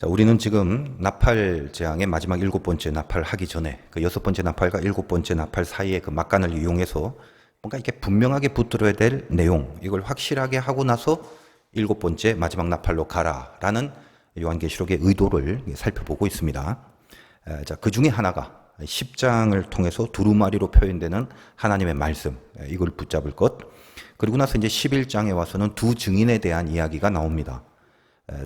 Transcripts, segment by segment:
자, 우리는 지금 나팔 재앙의 마지막 7번째 나팔 하기 전에 그 6번째 나팔과 7번째 나팔 사이의 그 막간을 이용해서 뭔가 이렇게 분명하게 붙들어야 될 내용, 이걸 확실하게 하고 나서 7번째 마지막 나팔로 가라라는 요한계시록의 의도를 살펴보고 있습니다. 자, 그 중에 하나가 10장을 통해서 두루마리로 표현되는 하나님의 말씀, 이걸 붙잡을 것. 그리고 나서 이제 11장에 와서는 두 증인에 대한 이야기가 나옵니다.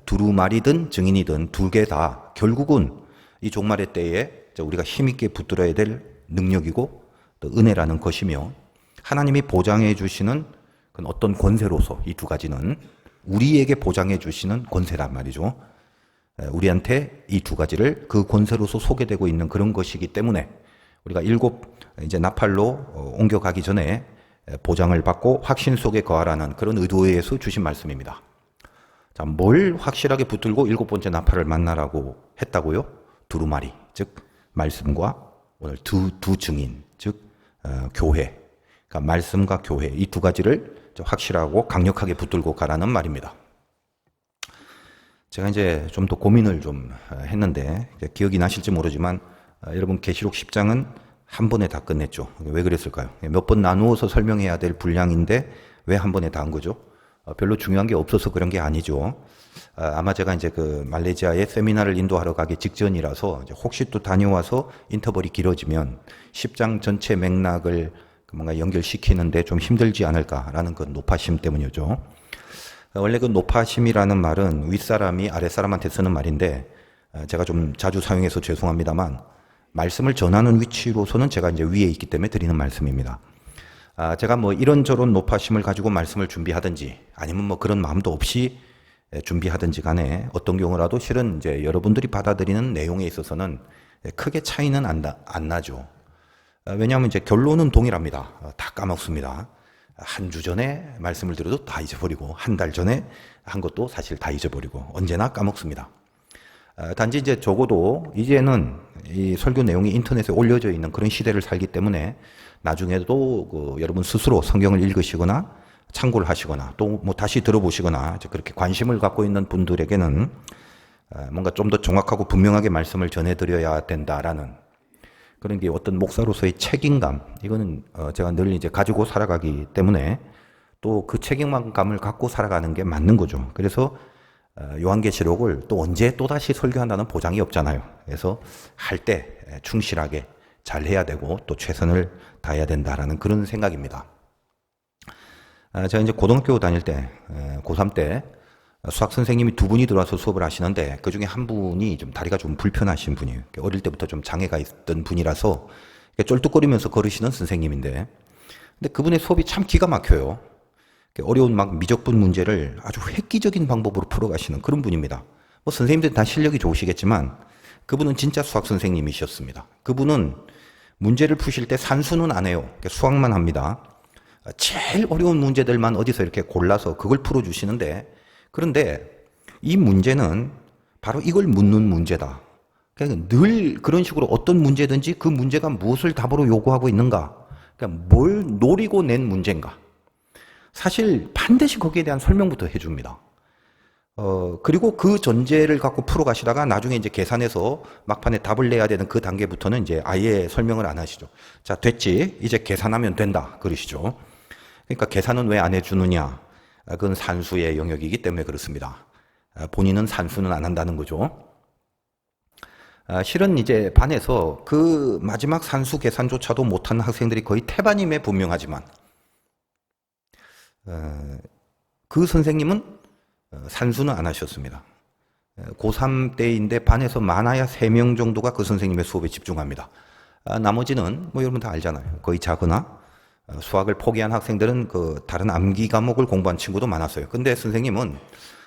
두루마리든 증인이든 두 개 다 결국은 이 종말의 때에 우리가 힘있게 붙들어야 될 능력이고 또 은혜라는 것이며, 하나님이 보장해 주시는 어떤 권세로서 이 두 가지는 우리에게 보장해 주시는 권세란 말이죠. 우리한테 이 두 가지를 그 권세로서 소개되고 있는 그런 것이기 때문에 우리가 이제 나팔로 옮겨가기 전에 보장을 받고 확신 속에 거하라는 그런 의도에서 주신 말씀입니다. 자, 뭘 확실하게 붙들고 7번째 나팔을 만나라고 했다고요? 두루마리, 즉 말씀과 오늘 두 증인, 즉 교회. 그러니까 말씀과 교회, 이 두 가지를 확실하고 강력하게 붙들고 가라는 말입니다. 제가 이제 좀 더 고민을 좀 했는데 기억이 나실지 모르지만 여러분 계시록 10장은 한 번에 다 끝냈죠. 왜 그랬을까요? 몇 번 나누어서 설명해야 될 분량인데 왜 한 번에 다 한 거죠? 별로 중요한 게 없어서 그런 게 아니죠. 아마 제가 이제 그 말레이시아에 세미나를 인도하러 가기 직전이라서 혹시 또 다녀와서 인터벌이 길어지면 10장 전체 맥락을 뭔가 연결시키는데 좀 힘들지 않을까라는 그 노파심 때문이죠. 원래 그 노파심이라는 말은 윗사람이 아랫사람한테 쓰는 말인데 제가 좀 자주 사용해서 죄송합니다만 말씀을 전하는 위치로서는 제가 이제 위에 있기 때문에 드리는 말씀입니다. 제가 뭐 이런저런 노파심을 가지고 말씀을 준비하든지 아니면 뭐 그런 마음도 없이 준비하든지 간에 어떤 경우라도 실은 이제 여러분들이 받아들이는 내용에 있어서는 크게 차이는 안 나죠. 왜냐하면 이제 결론은 동일합니다. 다 까먹습니다. 한 주 전에 말씀을 드려도 다 잊어버리고 한 달 전에 한 것도 사실 다 잊어버리고 언제나 까먹습니다. 단지 이제 적어도 이제는 이 설교 내용이 인터넷에 올려져 있는 그런 시대를 살기 때문에 나중에도 여러분 스스로 성경을 읽으시거나 참고를 하시거나 또 뭐 다시 들어보시거나 그렇게 관심을 갖고 있는 분들에게는 뭔가 좀 더 정확하고 분명하게 말씀을 전해드려야 된다라는 그런 게 어떤 목사로서의 책임감, 이거는 제가 늘 이제 가지고 살아가기 때문에 또 그 책임감을 갖고 살아가는 게 맞는 거죠. 그래서 요한계시록을 또 언제 또다시 설교한다는 보장이 없잖아요. 그래서 할 때 충실하게 잘 해야 되고 또 최선을 다해야 된다라는 그런 생각입니다. 제가 이제 고등학교 다닐 때, 고3 때 수학 선생님이 두 분이 들어와서 수업을 하시는데 그 중에 한 분이 좀 다리가 좀 불편하신 분이에요. 어릴 때부터 좀 장애가 있던 분이라서 쫄뚝거리면서 걸으시는 선생님인데, 근데 그분의 수업이 참 기가 막혀요. 어려운 막 미적분 문제를 아주 획기적인 방법으로 풀어가시는 그런 분입니다. 뭐 선생님들 다 실력이 좋으시겠지만 그분은 진짜 수학 선생님이셨습니다. 그분은 문제를 푸실 때 산수는 안 해요. 수학만 합니다. 제일 어려운 문제들만 어디서 이렇게 골라서 그걸 풀어주시는데, 그런데 이 문제는 바로 이걸 묻는 문제다. 그러니까 늘 그런 식으로 어떤 문제든지 그 문제가 무엇을 답으로 요구하고 있는가, 그러니까 뭘 노리고 낸 문제인가, 사실 반드시 거기에 대한 설명부터 해줍니다. 그리고 그 전제를 갖고 풀어가시다가 나중에 이제 계산해서 막판에 답을 내야 되는 그 단계부터는 이제 아예 설명을 안 하시죠. 자, 됐지. 이제 계산하면 된다. 그러시죠. 그러니까 계산은 왜 안 해주느냐. 그건 산수의 영역이기 때문에 그렇습니다. 본인은 산수는 안 한다는 거죠. 실은 이제 반에서 그 마지막 산수 계산조차도 못한 학생들이 거의 태반임에 분명하지만 그 선생님은 산수는 안 하셨습니다. 고3 때인데 반에서 많아야 3명 정도가 그 선생님의 수업에 집중합니다. 나머지는 뭐 여러분 다 알잖아요. 거의 자거나 수학을 포기한 학생들은 그 다른 암기 과목을 공부한 친구도 많았어요. 근데 선생님은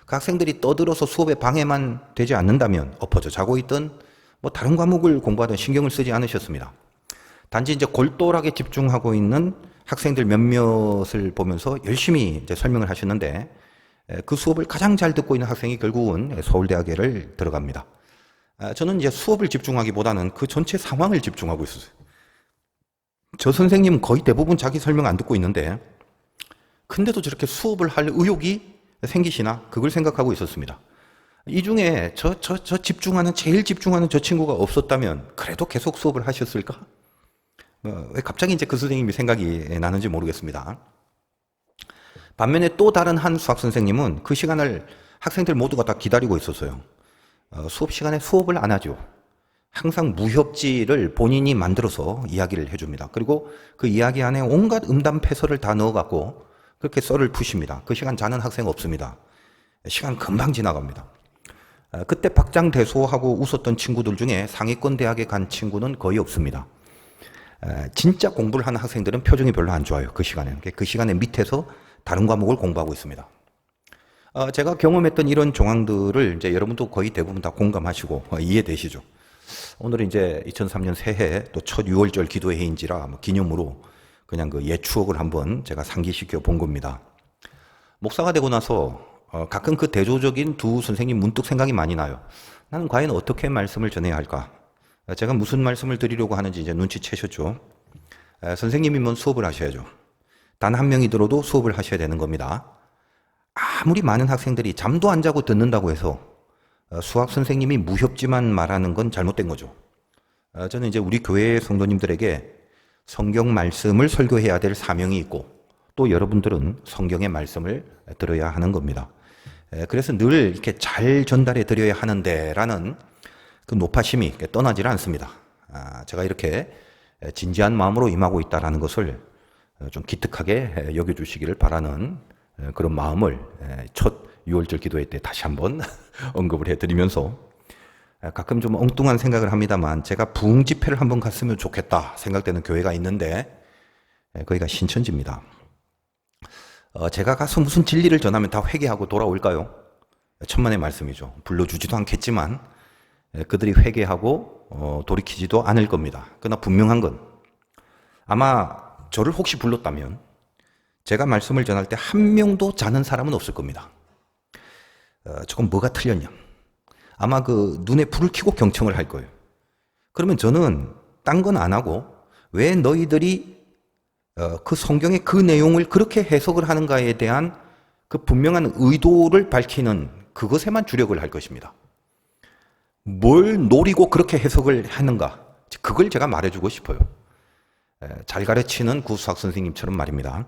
그 학생들이 떠들어서 수업에 방해만 되지 않는다면 엎어져 자고 있든 뭐 다른 과목을 공부하든 신경을 쓰지 않으셨습니다. 단지 이제 골똘하게 집중하고 있는 학생들 몇몇을 보면서 열심히 이제 설명을 하셨는데 그 수업을 가장 잘 듣고 있는 학생이 결국은 서울대학에를 들어갑니다. 저는 이제 수업을 집중하기보다는 그 전체 상황을 집중하고 있었어요. 저 선생님은 거의 대부분 자기 설명 안 듣고 있는데 근데도 저렇게 수업을 할 의욕이 생기시나 그걸 생각하고 있었습니다. 이 중에 제일 집중하는 저 친구가 없었다면 그래도 계속 수업을 하셨을까? 왜 갑자기 이제 그 선생님이 생각이 나는지 모르겠습니다. 반면에 또 다른 한 수학 선생님은 그 시간을 학생들 모두가 다 기다리고 있었어요. 수업 시간에 수업을 안 하죠. 항상 무협지를 본인이 만들어서 이야기를 해줍니다. 그리고 그 이야기 안에 온갖 음담패설을 다 넣어갖고 그렇게 썰을 푸십니다. 그 시간 자는 학생 없습니다. 시간 금방 지나갑니다. 그때 박장대소하고 웃었던 친구들 중에 상위권 대학에 간 친구는 거의 없습니다. 진짜 공부를 하는 학생들은 표정이 별로 안 좋아요. 그 시간에는. 그 시간에 밑에서 다른 과목을 공부하고 있습니다. 제가 경험했던 이런 정황들을 이제 여러분도 거의 대부분 다 공감하시고 이해되시죠? 오늘은 이제 2003년 새해 또 첫 6월절 기도의 해인지라 기념으로 그냥 그 옛 추억을 한번 제가 상기시켜 본 겁니다. 목사가 되고 나서 가끔 그 대조적인 두 선생님 문득 생각이 많이 나요. 나는 과연 어떻게 말씀을 전해야 할까? 제가 무슨 말씀을 드리려고 하는지 이제 눈치채셨죠? 선생님이면 수업을 하셔야죠. 단 한 명이 들어도 수업을 하셔야 되는 겁니다. 아무리 많은 학생들이 잠도 안 자고 듣는다고 해서 수학 선생님이 무협지만 말하는 건 잘못된 거죠. 저는 이제 우리 교회 성도님들에게 성경 말씀을 설교해야 될 사명이 있고 또 여러분들은 성경의 말씀을 들어야 하는 겁니다. 그래서 늘 이렇게 잘 전달해 드려야 하는데 라는 그 노파심이 떠나질 않습니다. 제가 이렇게 진지한 마음으로 임하고 있다는 것을 좀 기특하게 여겨주시기를 바라는 그런 마음을 첫 6월절 기도회 때 다시 한번 언급을 해드리면서 가끔 좀 엉뚱한 생각을 합니다만 제가 부흥 집회를 한번 갔으면 좋겠다 생각되는 교회가 있는데 거기가 신천지입니다. 제가 가서 무슨 진리를 전하면 다 회개하고 돌아올까요? 천만의 말씀이죠. 불러주지도 않겠지만 그들이 회개하고 돌이키지도 않을 겁니다. 그러나 분명한 건 아마 저를 혹시 불렀다면 제가 말씀을 전할 때 한 명도 자는 사람은 없을 겁니다. 조금 뭐가 틀렸냐? 아마 그 눈에 불을 켜고 경청을 할 거예요. 그러면 저는 딴 건 안 하고 왜 너희들이 그 성경의 그 내용을 그렇게 해석을 하는가에 대한 그 분명한 의도를 밝히는 그것에만 주력을 할 것입니다. 뭘 노리고 그렇게 해석을 하는가? 그걸 제가 말해주고 싶어요. 잘 가르치는 구수학 선생님처럼 말입니다.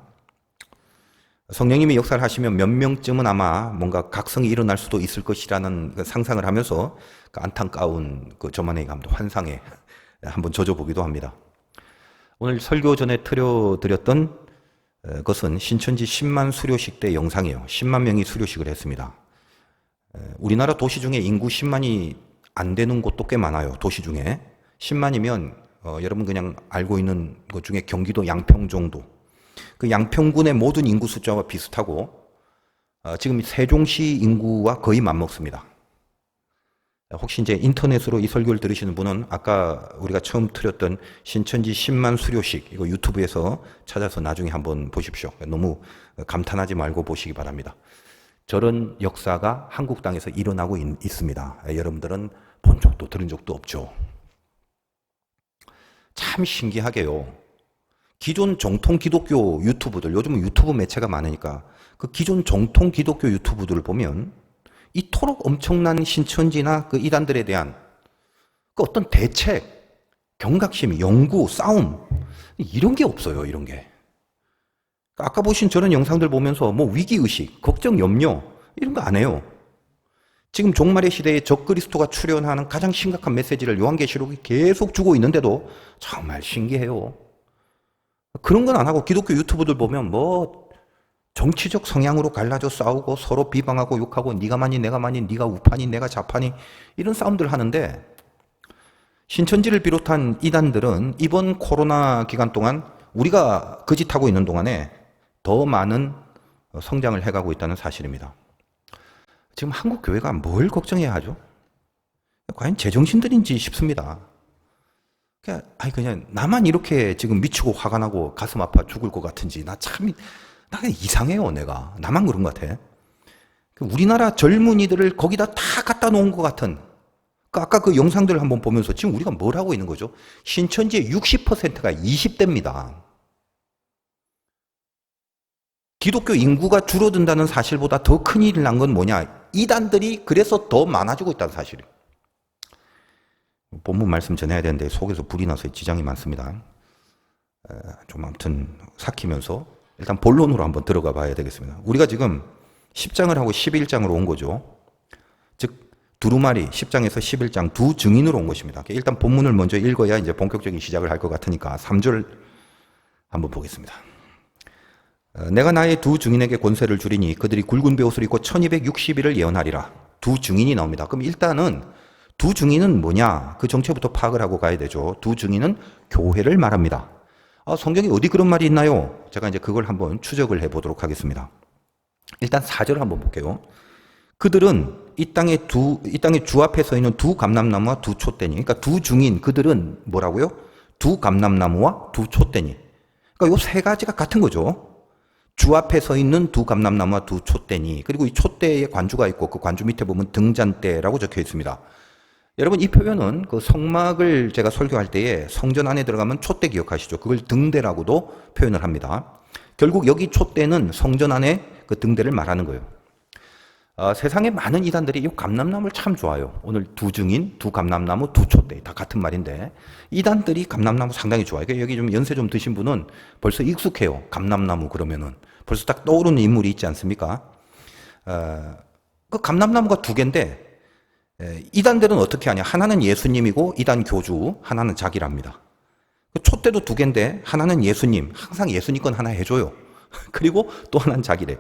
성령님이 역사를 하시면 몇 명쯤은 아마 뭔가 각성이 일어날 수도 있을 것이라는 상상을 하면서 그 안타까운 그 저만의 감도 환상에 한번 젖어보기도 합니다. 오늘 설교 전에 틀어드렸던 것은 신천지 10만 수료식 때 영상이에요. 10만 명이 수료식을 했습니다. 우리나라 도시 중에 인구 10만이 안 되는 곳도 꽤 많아요. 도시 중에 10만이면 여러분 그냥 알고 있는 것 중에 경기도 양평 정도. 그 양평군의 모든 인구 숫자와 비슷하고 지금 세종시 인구와 거의 맞먹습니다. 혹시 이제 인터넷으로 이 설교를 들으시는 분은 아까 우리가 처음 틀었던 신천지 10만 수료식 이거 유튜브에서 찾아서 나중에 한번 보십시오. 너무 감탄하지 말고 보시기 바랍니다. 저런 역사가 한국 땅에서 일어나고 있습니다. 여러분들은 본 적도 들은 적도 없죠. 참 신기하게요. 기존 정통 기독교 유튜브들, 요즘은 유튜브 매체가 많으니까 그 기존 정통 기독교 유튜브들을 보면 이토록 엄청난 신천지나 그 이단들에 대한 그 어떤 대책, 경각심, 연구, 싸움 이런 게 없어요. 이런 게. 아까 보신 저런 영상들 보면서 뭐 위기의식, 걱정, 염려 이런 거 안 해요. 지금 종말의 시대에 적그리스도가 출현하는 가장 심각한 메시지를 요한계시록이 계속 주고 있는데도 정말 신기해요. 그런 건 안 하고 기독교 유튜브들 보면 뭐 정치적 성향으로 갈라져 싸우고 서로 비방하고 욕하고 네가 많이 내가 많이 네가 우파니 내가 좌파니 이런 싸움들 하는데 신천지를 비롯한 이단들은 이번 코로나 기간 동안 우리가 그 짓 하고 있는 동안에 더 많은 성장을 해가고 있다는 사실입니다. 지금 한국 교회가 뭘 걱정해야 하죠? 과연 제정신들인지 싶습니다. 그냥 나만 이렇게 지금 미치고 화가 나고 가슴 아파 죽을 것 같은지 나 이상해요. 내가 나만 그런 것 같아. 우리나라 젊은이들을 거기다 다 갖다 놓은 것 같은 아까 그 영상들을 한번 보면서 지금 우리가 뭘 하고 있는 거죠? 신천지의 60%가 20대입니다. 기독교 인구가 줄어든다는 사실보다 더 큰 일이 난 건 뭐냐? 이단들이 그래서 더 많아지고 있다는 사실이에요. 본문 말씀 전해야 되는데 속에서 불이 나서 지장이 많습니다. 좀 아무튼 삭히면서 일단 본론으로 한번 들어가 봐야 되겠습니다. 우리가 지금 10장을 하고 11장으로 온 거죠. 즉 두루마리 10장에서 11장 두 증인으로 온 것입니다. 일단 본문을 먼저 읽어야 이제 본격적인 시작을 할 것 같으니까 3절 한번 보겠습니다. 내가 나의 두 증인에게 권세를 주리니 그들이 굵은 베옷을 입고 1260일을 예언하리라. 두 증인이 나옵니다. 그럼 일단은 두 증인은 뭐냐? 그 정체부터 파악을 하고 가야 되죠. 두 증인은 교회를 말합니다. 성경에 어디 그런 말이 있나요? 제가 이제 그걸 한번 추적을 해보도록 하겠습니다. 일단 4절 한번 볼게요. 그들은 이 땅의 주 앞에 서 있는 두 감람나무와 두 촛대니. 그러니까 두 증인, 그들은 뭐라고요? 두 감람나무와 두 촛대니. 그러니까 요 세 가지가 같은 거죠. 주 앞에 서 있는 두 감람나무와 두 촛대니. 그리고 이 촛대에 관주가 있고 그 관주 밑에 보면 등잔대라고 적혀 있습니다. 여러분 이 표현은 그 성막을 제가 설교할 때에 성전 안에 들어가면 촛대 기억하시죠? 그걸 등대라고도 표현을 합니다. 결국 여기 촛대는 성전 안에 그 등대를 말하는 거예요. 세상에 많은 이단들이 이 감람나무를 참 좋아요. 오늘 두 증인, 두 감람나무, 두 촛대 다 같은 말인데 이단들이 감람나무 상당히 좋아해요. 여기 좀 연세 좀 드신 분은 벌써 익숙해요. 감람나무 그러면은 벌써 딱 떠오르는 인물이 있지 않습니까? 그 감람나무가 두 개인데 이단들은 어떻게 하냐? 하나는 예수님이고 이단 교주, 하나는 자기랍니다. 촛대도 두 개인데 하나는 예수님, 항상 예수님 건 하나 해줘요. 그리고 또 하나는 자기래.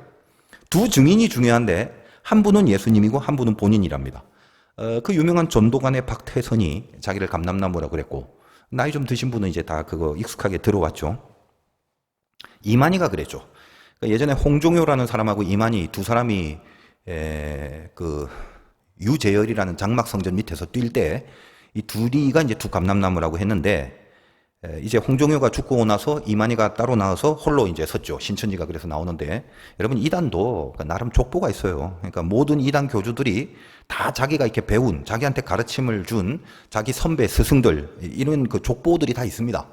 두 증인이 중요한데 한 분은 예수님이고 한 분은 본인이랍니다. 그 유명한 전도관의 박태선이 자기를 감람나무라고 그랬고 나이 좀 드신 분은 이제 다 그거 익숙하게 들어왔죠. 이만희가 그랬죠. 예전에 홍종효라는 사람하고 이만희 두 사람이 그 유재열이라는 장막성전 밑에서 뛸 때 이 둘이가 이제 두 감람나무라고 했는데 이제 홍종효가 죽고 나서 이만희가 따로 나와서 홀로 이제 섰죠. 신천지가 그래서 나오는데 여러분 이단도 나름 족보가 있어요. 그러니까 모든 이단 교주들이 다 자기가 이렇게 배운 자기한테 가르침을 준 자기 선배 스승들 이런 그 족보들이 다 있습니다.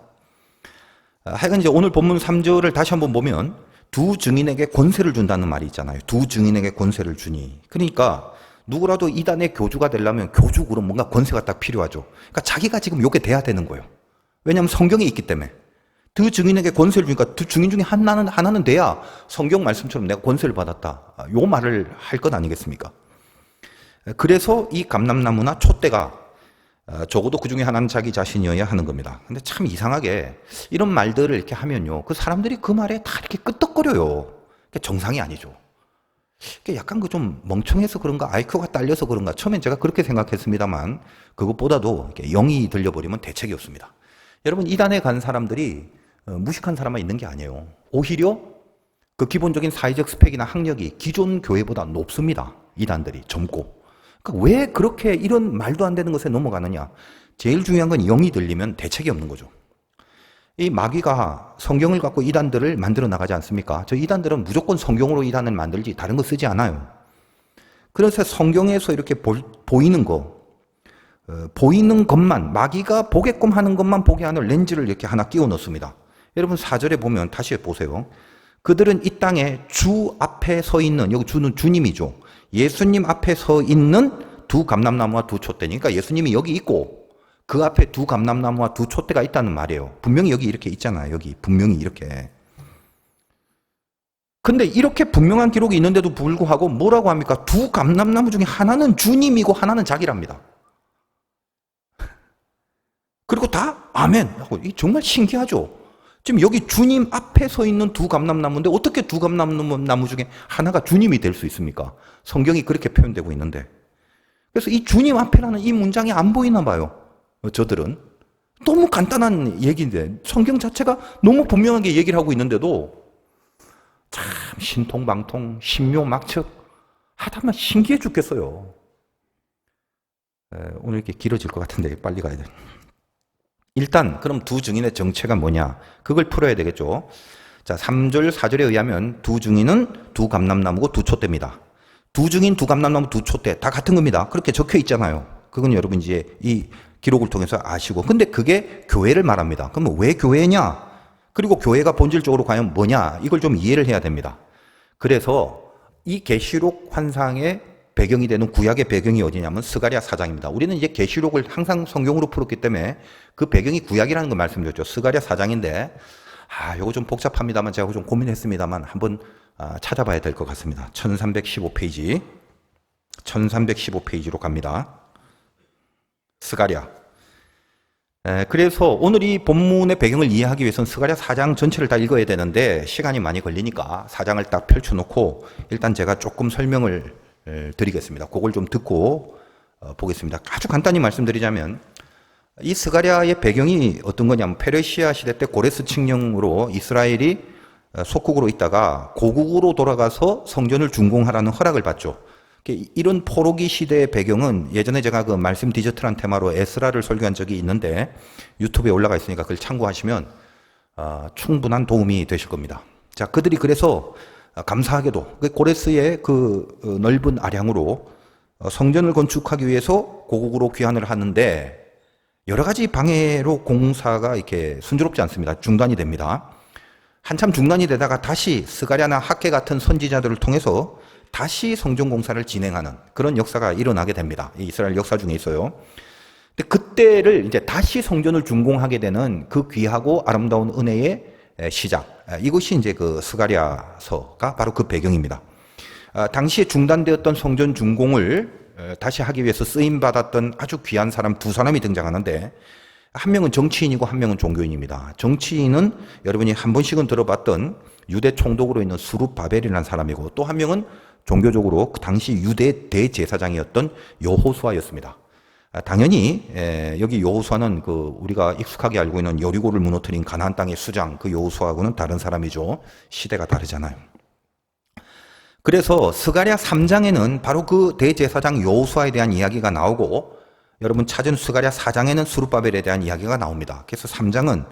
하여간 이제 오늘 본문 3절을 다시 한번 보면 두 증인에게 권세를 준다는 말이 있잖아요. 두 증인에게 권세를 주니. 그러니까 누구라도 이단의 교주가 되려면 교주 그럼 뭔가 권세가 딱 필요하죠. 그러니까 자기가 지금 요게 돼야 되는 거예요. 왜냐하면 성경에 있기 때문에. 두 증인에게 권세를 주니까 두 증인 중에 하나는 돼야 성경 말씀처럼 내가 권세를 받았다. 요 말을 할 것 아니겠습니까? 그래서 이 감람나무나 촛대가 적어도 그 중에 하나는 자기 자신이어야 하는 겁니다. 근데 참 이상하게 이런 말들을 이렇게 하면요. 그 사람들이 그 말에 다 이렇게 끄떡거려요. 정상이 아니죠. 약간 그 좀 멍청해서 그런가, IQ가 딸려서 그런가, 처음엔 제가 그렇게 생각했습니다만, 그것보다도 영이 들려버리면 대책이 없습니다. 여러분, 이단에 간 사람들이 무식한 사람만 있는 게 아니에요. 오히려 그 기본적인 사회적 스펙이나 학력이 기존 교회보다 높습니다. 이단들이 젊고. 그러니까 왜 그렇게 이런 말도 안 되는 것에 넘어가느냐? 제일 중요한 건 영이 들리면 대책이 없는 거죠. 이 마귀가 성경을 갖고 이단들을 만들어 나가지 않습니까? 저 이단들은 무조건 성경으로 이단을 만들지 다른 거 쓰지 않아요. 그래서 성경에서 이렇게 보이는 거, 보이는 것만, 마귀가 보게끔 하는 것만 보게 하는 렌즈를 이렇게 하나 끼워 넣습니다. 여러분 4절에 보면 다시 보세요. 그들은 이 땅에 주 앞에 서 있는, 여기 주는 주님이죠. 예수님 앞에 서 있는 두 감람나무와 두 촛대니. 그러니까 예수님이 여기 있고 그 앞에 두 감람나무와 두 촛대가 있다는 말이에요. 분명히 여기 이렇게 있잖아요. 여기 분명히 이렇게. 근데 이렇게 분명한 기록이 있는데도 불구하고 뭐라고 합니까? 두 감람나무 중에 하나는 주님이고 하나는 자기랍니다. 그리고 다 아멘 하고. 정말 신기하죠. 지금 여기 주님 앞에 서 있는 두 감람나무인데 어떻게 두 감람나무 중에 하나가 주님이 될 수 있습니까? 성경이 그렇게 표현되고 있는데. 그래서 이 주님 앞에라는 이 문장이 안 보이나 봐요. 저들은. 너무 간단한 얘기인데 성경 자체가 너무 분명하게 얘기를 하고 있는데도 참 신통방통 신묘막측 하다만 신기해 죽겠어요. 오늘 이렇게 길어질 것 같은데 빨리 가야 돼. 일단 그럼 두 증인의 정체가 뭐냐? 그걸 풀어야 되겠죠. 자, 3절 4절에 의하면 두 증인은 두 감람나무고 두 촛대입니다. 두 증인, 두 감람나무, 두 촛대 다 같은 겁니다. 그렇게 적혀 있잖아요. 그건 여러분 이제 이 기록을 통해서 아시고. 근데 그게 교회를 말합니다. 그럼 왜 교회냐? 그리고 교회가 본질적으로 과연 뭐냐? 이걸 좀 이해를 해야 됩니다. 그래서 이 계시록 환상의 배경이 되는 구약의 배경이 어디냐면 스가랴 4장입니다. 우리는 이제 계시록을 항상 성경으로 풀었기 때문에 그 배경이 구약이라는 걸 말씀드렸죠. 스가랴 4장인데 요거 좀 복잡합니다만 제가 좀 고민했습니다만 한번 찾아봐야 될 것 같습니다. 1315페이지 1315페이지로 갑니다. 스가랴. 그래서 오늘 이 본문의 배경을 이해하기 위해서는 스가랴 4장 전체를 다 읽어야 되는데 시간이 많이 걸리니까 4장을 딱 펼쳐놓고 일단 제가 조금 설명을 드리겠습니다. 그걸 좀 듣고 보겠습니다. 아주 간단히 말씀드리자면 이 스가랴의 배경이 어떤 거냐면 페르시아 시대 때 고레스 칙령으로 이스라엘이 속국으로 있다가 고국으로 돌아가서 성전을 준공하라는 허락을 받죠. 이런 포로기 시대의 배경은 예전에 제가 그 말씀 디저트란 테마로 에스라를 설교한 적이 있는데 유튜브에 올라가 있으니까 그걸 참고하시면 충분한 도움이 되실 겁니다. 자, 그들이 그래서 감사하게도 고레스의 그 넓은 아량으로 성전을 건축하기 위해서 고국으로 귀환을 하는데 여러 가지 방해로 공사가 이렇게 순조롭지 않습니다. 중단이 됩니다. 한참 중단이 되다가 다시 스가랴나 학개 같은 선지자들을 통해서 다시 성전 공사를 진행하는 그런 역사가 일어나게 됩니다. 이스라엘 역사 중에 있어요. 근데 그때를 이제 다시 성전을 준공하게 되는 그 귀하고 아름다운 은혜의 시작. 이것이 이제 그 스가랴서가 바로 그 배경입니다. 당시에 중단되었던 성전 준공을 다시 하기 위해서 쓰임 받았던 아주 귀한 사람 두 사람이 등장하는데 한 명은 정치인이고 한 명은 종교인입니다. 정치인은 여러분이 한 번씩은 들어봤던 유대 총독으로 있는 수룹바벨이라는 사람이고 또 한 명은 종교적으로 그 당시 유대 대제사장이었던 여호수아였습니다. 당연히 여기 여호수아는 그 우리가 익숙하게 알고 있는 여리고를 무너뜨린 가나안 땅의 수장 그 여호수아하고는 다른 사람이죠. 시대가 다르잖아요. 그래서 스가랴 3장에는 바로 그 대제사장 여호수아에 대한 이야기가 나오고 여러분 찾은 스가랴 4장에는 수룹바벨에 대한 이야기가 나옵니다. 그래서 3장은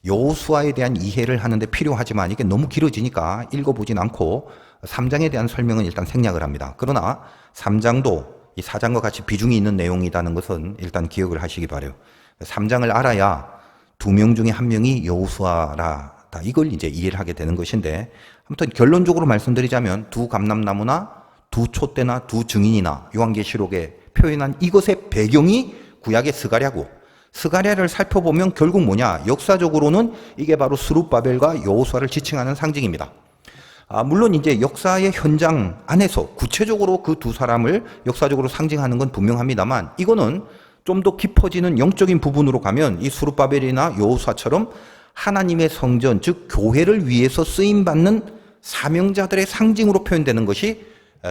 여호수아에 대한 이해를 하는데 필요하지만 이게 너무 길어지니까 읽어보진 않고 3장에 대한 설명은 일단 생략을 합니다. 그러나 3장도 이 4장과 같이 비중이 있는 내용이라는 것은 일단 기억을 하시기 바라요. 3장을 알아야 두 명 중에 한 명이 여호수아라다. 이걸 이제 이해를 하게 되는 것인데 아무튼 결론적으로 말씀드리자면 두 감람나무나 두 촛대나 두 증인이나 요한계시록에 표현한 이것의 배경이 구약의 스가랴고 스가랴를 살펴보면 결국 뭐냐? 역사적으로는 이게 바로 스룹바벨과 여호수아를 지칭하는 상징입니다. 물론 이제 역사의 현장 안에서 구체적으로 그 두 사람을 역사적으로 상징하는 건 분명합니다만 이거는 좀 더 깊어지는 영적인 부분으로 가면 이 스룹바벨이나 여호수아처럼 하나님의 성전, 즉 교회를 위해서 쓰임받는 사명자들의 상징으로 표현되는 것이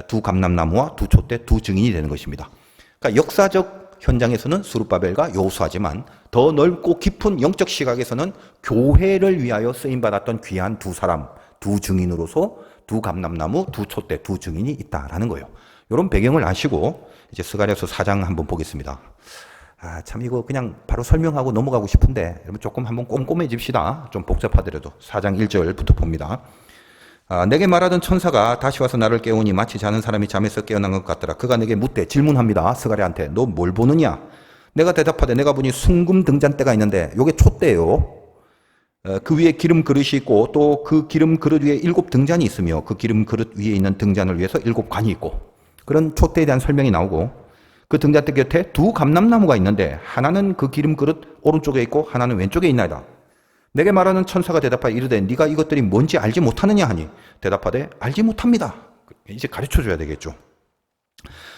두 감람나무와 두 촛대, 두 증인이 되는 것입니다. 그러니까 역사적 현장에서는 스룹바벨과 여호수아지만 더 넓고 깊은 영적 시각에서는 교회를 위하여 쓰임받았던 귀한 두 사람, 두 증인으로서 두 감람나무, 두 촛대, 두 증인이 있다라는 거예요. 이런 배경을 아시고 이제 스가랴서 4장 한번 보겠습니다. 참 이거 그냥 바로 설명하고 넘어가고 싶은데 여러분 조금 한번 꼼꼼해집시다. 좀 복잡하더라도 4장 1절부터 봅니다. 내게 말하던 천사가 다시 와서 나를 깨우니 마치 자는 사람이 잠에서 깨어난 것 같더라. 그가 내게 묻되 질문합니다. 스가랴한테 너 뭘 보느냐? 내가 대답하되 내가 보니 숭금 등잔대가 있는데 요게 촛대예요. 그 위에 기름 그릇이 있고 또 그 기름 그릇 위에 7 등잔이 있으며 그 기름 그릇 위에 있는 등잔을 위해서 7 관이 있고 그런 촛대에 대한 설명이 나오고 그 등잔대 곁에 두 감람나무가 있는데 하나는 그 기름 그릇 오른쪽에 있고 하나는 왼쪽에 있나이다. 내게 말하는 천사가 대답하여 이르되 네가 이것들이 뭔지 알지 못하느냐 하니 대답하되 알지 못합니다. 이제 가르쳐줘야 되겠죠.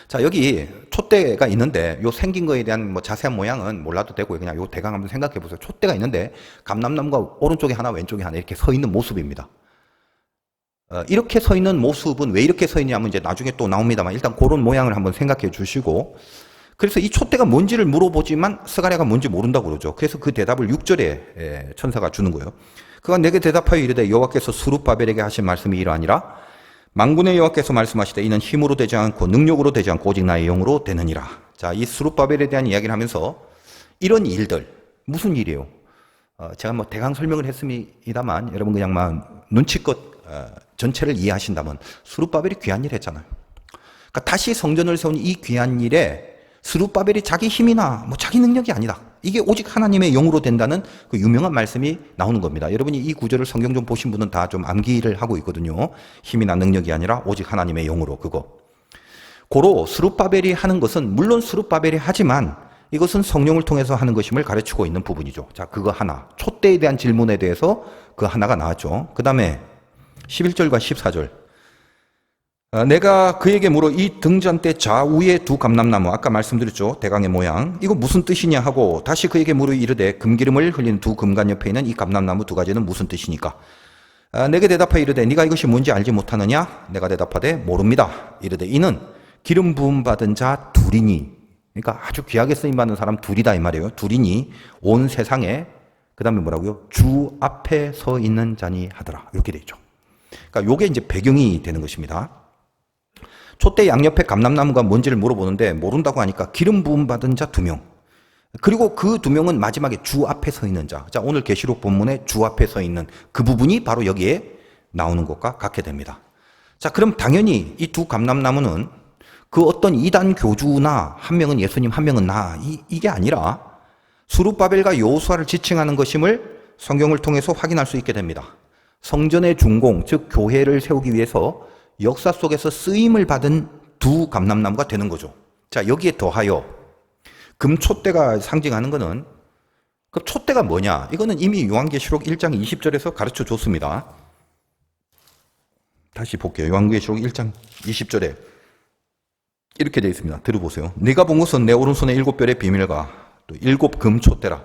자, 여기 촛대가 있는데 요 생긴 거에 대한 뭐 자세한 모양은 몰라도 되고요. 그냥 요 대강 한번 생각해 보세요. 촛대가 있는데 감람나무가 오른쪽에 하나 왼쪽에 하나 이렇게 서 있는 모습입니다. 이렇게 서 있는 모습은 왜 이렇게 서 있냐면 이제 나중에 또 나옵니다만 일단 그런 모양을 한번 생각해 주시고 그래서 이 촛대가 뭔지를 물어보지만 스가랴가 뭔지 모른다고 그러죠. 그래서 그 대답을 6절에 천사가 주는 거예요. 그가 내게 대답하여 이르되 여호와께서 스룹바벨에게 하신 말씀이 이러하니라. 만군의 여호와께서 말씀하시되 이는 힘으로 되지 않고 능력으로 되지 않고 오직 나의 영으로 되느니라. 자, 이 스룹바벨에 대한 이야기를 하면서 이런 일들 무슨 일이에요? 제가 뭐 대강 설명을 했습니다만 여러분 그냥 막 눈치껏 전체를 이해하신다면 스룹바벨이 귀한 일 했잖아요. 그러니까 다시 성전을 세운 이 귀한 일에 스룹바벨이 자기 힘이나 뭐 자기 능력이 아니다. 이게 오직 하나님의 영으로 된다는 그 유명한 말씀이 나오는 겁니다. 여러분이 이 구절을 성경 좀 보신 분은 다 좀 암기를 하고 있거든요. 힘이나 능력이 아니라 오직 하나님의 영으로 그거. 고로 스룹바벨이 하는 것은 물론 스룹바벨이 하지만 이것은 성령을 통해서 하는 것임을 가르치고 있는 부분이죠. 자, 그거 하나. 촛대에 대한 질문에 대해서 그 하나가 나왔죠. 그 다음에 11절과 14절. 내가 그에게 물어 이 등잔대 좌우에 두 감람나무, 아까 말씀드렸죠. 대강의 모양. 이거 무슨 뜻이냐 하고 다시 그에게 물어 이르되 금기름을 흘린 두 금관 옆에 있는 이 감람나무 두 가지는 무슨 뜻이니까? 내게 대답하여 이르되 네가 이것이 뭔지 알지 못하느냐? 내가 대답하되 모릅니다. 이르되 이는 기름 부음 받은 자 둘이니, 그러니까 아주 귀하게 쓰임받는 사람 둘이다 이 말이에요. 둘이니 온 세상에, 그 다음에 뭐라고요? 주 앞에 서 있는 자니 하더라. 이렇게 돼 있죠. 그러니까 요게 이제 배경이 되는 것입니다. 촛대 양옆에 감람나무가 뭔지를 물어보는데 모른다고 하니까 기름 부음 받은 자 2명. 그리고 그 2명은 마지막에 주 앞에 서 있는 자. 자, 오늘 계시록 본문에 주 앞에 서 있는 그 부분이 바로 여기에 나오는 것과 같게 됩니다. 자, 그럼 당연히 이 두 감람나무는 그 어떤 이단 교주나 한 명은 예수님, 한 명은 나, 이게 아니라 스룹바벨과 여호수아를 지칭하는 것임을 성경을 통해서 확인할 수 있게 됩니다. 성전의 준공, 즉 교회를 세우기 위해서 역사 속에서 쓰임을 받은 두 감람나무가 되는 거죠. 자, 여기에 더하여 금촛대가 상징하는 것은, 그 촛대가 뭐냐? 이거는 이미 요한계시록 1장 20절에서 가르쳐 줬습니다. 다시 볼게요. 요한계시록 1장 20절에 이렇게 되어 있습니다. 들어보세요. 네가 본 것은 내 오른손에 7별의 비밀과 또 7 금촛대라.